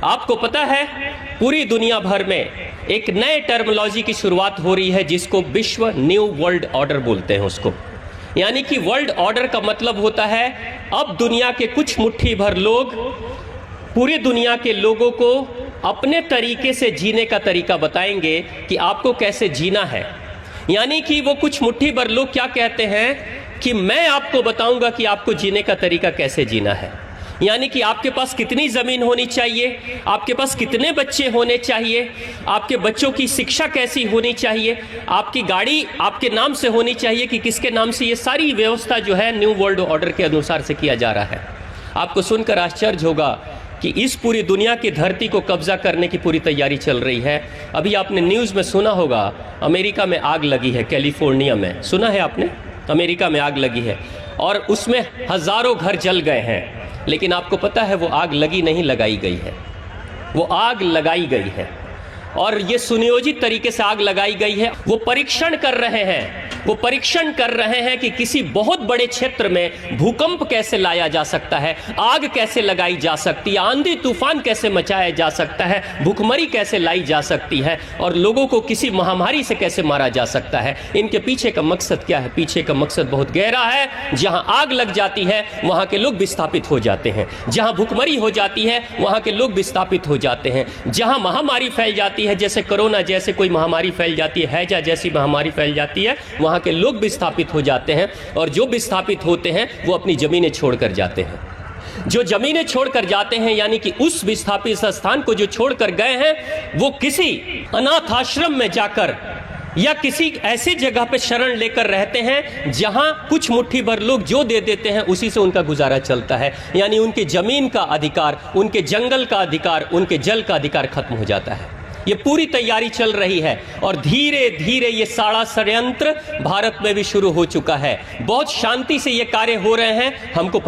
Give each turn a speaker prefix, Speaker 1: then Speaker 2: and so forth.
Speaker 1: आपको पता है पूरी दुनिया भर में एक नए टर्मिनोलॉजी की शुरुआत हो रही है जिसको विश्व न्यू वर्ल्ड ऑर्डर बोलते हैं उसको। यानी कि वर्ल्ड ऑर्डर का मतलब होता है अब दुनिया के कुछ मुट्ठी भर लोग पूरी दुनिया के लोगों को अपने तरीके से जीने का तरीका बताएंगे कि आपको कैसे जीना है। यानी कि वो कुछ मुट्ठी भर लोग क्या कहते हैं कि मैं आपको बताऊंगा कि आपको जीने का तरीका कैसे जीना है। यानी कि आपके पास कितनी ज़मीन होनी चाहिए, आपके पास कितने बच्चे होने चाहिए, आपके बच्चों की शिक्षा कैसी होनी चाहिए, आपकी गाड़ी आपके नाम से होनी चाहिए कि किसके नाम से, ये सारी व्यवस्था जो है न्यू वर्ल्ड ऑर्डर के अनुसार से किया जा रहा है। आपको सुनकर आश्चर्य होगा कि इस पूरी दुनिया की धरती को कब्जा करने की पूरी तैयारी चल रही है। अभी आपने न्यूज़ में सुना होगा अमेरिका में आग लगी है, कैलिफोर्निया में, सुना है आपने? अमेरिका में आग लगी है और उसमें हज़ारों घर जल गए हैं। लेकिन आपको पता है वो आग लगी नहीं, लगाई गई है। वो आग लगाई गई है और ये सुनियोजित तरीके से आग लगाई गई है। वो परीक्षण कर रहे हैं, वो परीक्षण कर रहे हैं कि किसी बहुत बड़े क्षेत्र में भूकंप कैसे लाया जा सकता है, आग कैसे लगाई जा सकती है, आंधी तूफान कैसे मचाया जा सकता है, भूखमरी कैसे लाई जा सकती है और लोगों को किसी महामारी से कैसे मारा जा सकता है। इनके पीछे का मकसद क्या है? पीछे का मकसद बहुत गहरा है। जहां आग लग जाती है वहां के लोग विस्थापित हो जाते हैं, जहां भूखमरी हो जाती है वहां के लोग विस्थापित हो जाते हैं, जहां महामारी फैल जाती है, जैसे कोरोना जैसे कोई महामारी फैल जाती है, हैजा जैसी महामारी फैल जाती है, वहां के लोग विस्थापित हो जाते हैं। और जो विस्थापित होते हैं वो अपनी जमीनें छोड़कर जाते हैं। जो जमीनें छोड़कर जाते हैं यानी कि उस विस्थापित स्थान को जो छोड़कर गए हैं वो किसी अनाथ आश्रम में जाकर या किसी ऐसी जगह पे शरण लेकर रहते हैं जहां कुछ मुट्ठी भर लोग जो दे देते हैं उसी से उनका गुजारा चलता है। यानी उनके जमीन का अधिकार, उनके जंगल का अधिकार, उनके जल का अधिकार खत्म हो जाता है। ये पूरी तैयारी चल रही है और धीरे धीरे ये सारा षड्यंत्र भारत में भी शुरू हो चुका है। बहुत शांति से ये कार्य हो रहे हैं, हमको